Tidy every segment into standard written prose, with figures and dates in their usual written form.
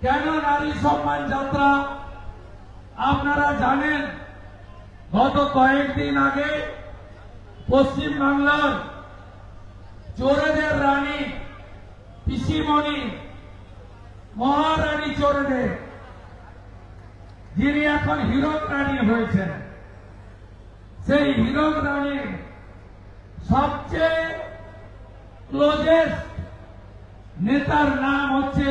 কেন নারী সম্মান যাত্রা? আপনারা জানেন গত কয়েকদিন আগে পশ্চিম বাংলার চোরেদের রানী পিসিমণি মহারানী চোরেদের, যিনি এখন হীরক রানী হয়েছেন, সেই হীরক রানীর সবচেয়ে ক্লোজেস্ট নেতার নাম হচ্ছে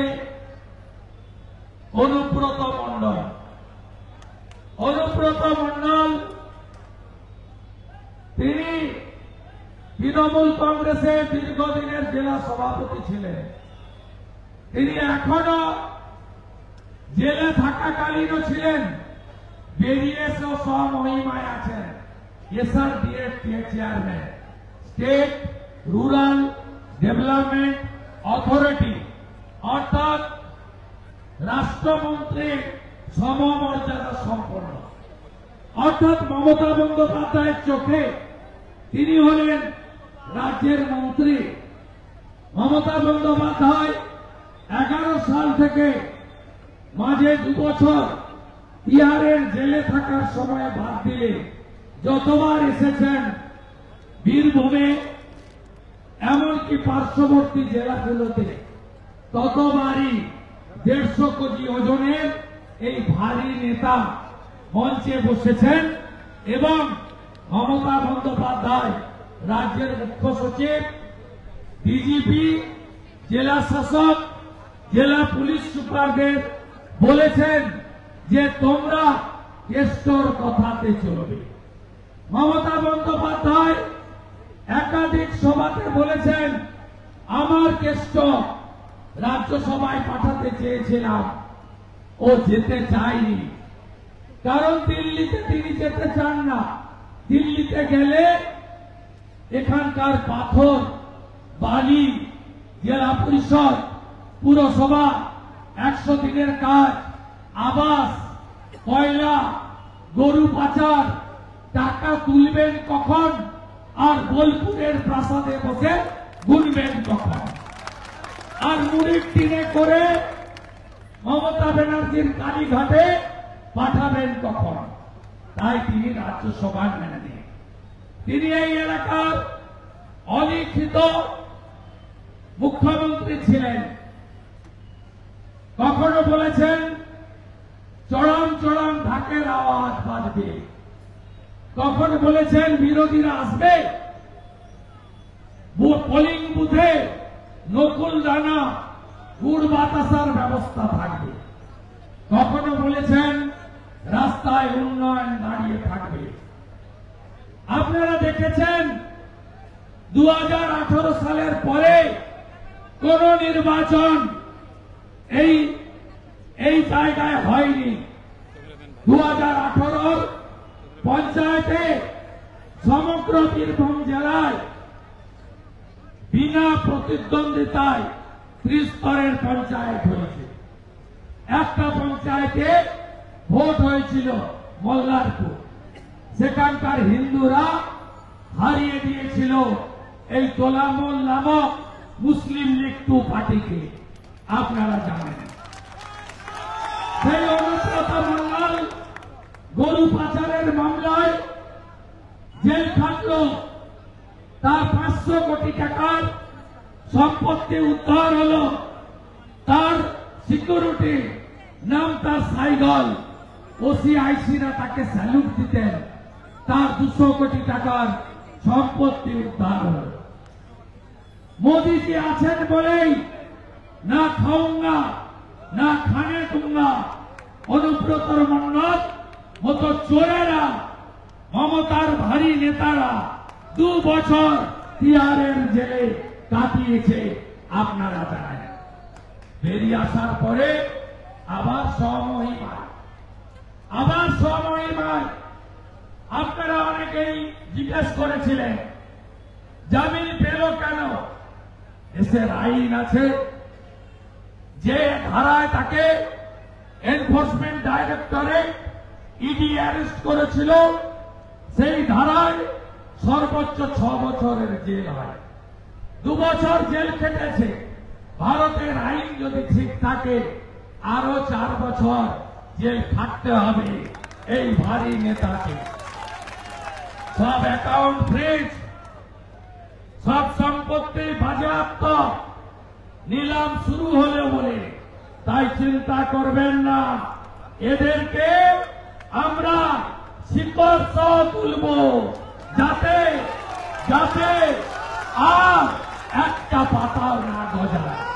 অনুব্রত মণ্ডল। অনুব্রত মণ্ডল তিনি তৃণমূল কংগ্রেসের দীর্ঘদিনের জেলা সভাপতি ছিলেন। তিনি এখনো জেলে থাকাকালীনও ছিলেন, বেরিয়ে এসেও স্বমহিমায় আছেন এসআরডিএর chairman, state rural development authority, অর্থাৎ রাষ্ট্রমন্ত্রীর সমমর্যাদা সম্পন্ন। অর্থাৎ মমতা বন্দ্যোপাধ্যায়ের চোখে তিনি হলেন রাজ্যের মন্ত্রী। মমতা বন্দ্যোপাধ্যায় 11 সাল থেকে মাঝে 2 বছর তিহারের জেলে থাকার সময় বাদ দিলে যতবার এসেছেন বীরভূমে, এমনকি পার্শ্ববর্তী জেলাগুলোতে, ততবারই 150 কেজি ওজনের এই ভারী নেতা মঞ্চে বসেছেন এবং মমতা বন্দ্যোপাধ্যায় রাজ্যের মুখ্য সচিব, ডিজিপি, জেলা শাসক, জেলা পুলিশ সুপারদের বলেছেন যে তোমরা কেষ্টর কথাতে চলবে। মমতা বন্দ্যোপাধ্যায় একাধিক সভাতে বলেছেন আমার কেষ্ট রাজ্যসভায় পাঠাতে চেয়েছিলাম, ও যেতে চায়নি, কারণ দিল্লিতে তিনি যেতে চান না। দিল্লিতে গেলে এখানকার পাথর, বালি, জেলা পরিষদ, পুরসভা, 100 দিনের কাজ, আবাস, কয়লা, গরু পাচার, টাকা তুলবেন কখন আর বোলপুরের প্রাসাদে বসে গুনবেন কখন, আর মুড়ির টিনে করে মমতা ব্যানার্জির কালীঘাটে পাঠাবেন কখন। তাই তিনি রাজ্যসভায় মেনে নেন। তিনি এই এলাকার অলিখিত মুখ্যমন্ত্রী ছিলেন। কখনো বলেছেন চড়াম চড়াম ঢাকের আওয়াজ বাজবে, কখনো বলেছেন বিরোধীরা আসবে, পোলিং বুথে নকুল দানা গুড় বাতাসার ব্যবস্থা থাকবে, কখনো বলেছেন রাস্তায় উন্নয়ন দাঁড়িয়ে থাকবে। আপনারা দেখেছেন 2018 সালের পরে কোন নির্বাচন এই জায়গায় হয়নি। 2018 পঞ্চায়েতে সমগ্র বীরভূম জেলায় বিনা প্রতিদ্বন্দ্বিতায় 30 স্তরের পঞ্চায়েত হয়েছে। একটা পঞ্চায়েতে ভোট হয়েছিল মল্লারপুর, সেখানকার হিন্দুরা হারিয়ে দিয়েছিল এই তোলামল নামক মুসলিম লীগ 2 পার্টিকে, আপনারা জানেন। সেই অনুব্রত মণ্ডল গরু পাচারের মামলায় জেল খাটল। তার 500 কোটি টাকার সম্পত্তি উদ্ধার হল। তার সিকিউরিটি নাম তার সাইগল, ওসিআইসিরা তাকে স্যালুট দিতেন। তার 200 কোটি টাকার সম্পত্তি উদ্ধার হল। মোদীজি আছেন বলেই না খাউঙ্গা না খানে দুঙ্গা অনুব্রত মণ্ডল মতো চোরেরা, মমতার ভারী নেতারা 2 বছর তিহারের জেলে কাটিয়েছে, আপনারা জানেন। বেরিয়ে আসার পরে আবার স্বমহিমায়। আপনারা অনেকেই জিজ্ঞেস করেছিলেন জামিন পেল কেন। দেশের আইন আছে, যে ধারায় তাকে এনফোর্সমেন্ট ডাইরেক্টরেট ইডি অ্যারেস্ট করেছিল, সেই ধারায় সর্বোচ্চ 6 বছরের জেল হয়। 2 বছর জেল খেটেছে। ভারতের আইন যদি ঠিক থাকে আরো 4 বছর জেল খাটতে হবে এই ভারী নেতাকে। সব অ্যাকাউন্ট ফ্রিজ, সব সম্পত্তি বাজেয়াপ্ত, নিলাম শুরু হলে বলে তাই চিন্তা করবেন না, এদেরকে আমরা শিকড় সহ তুলব, যাতে যাতে আর একটা পাতাও না গজায়।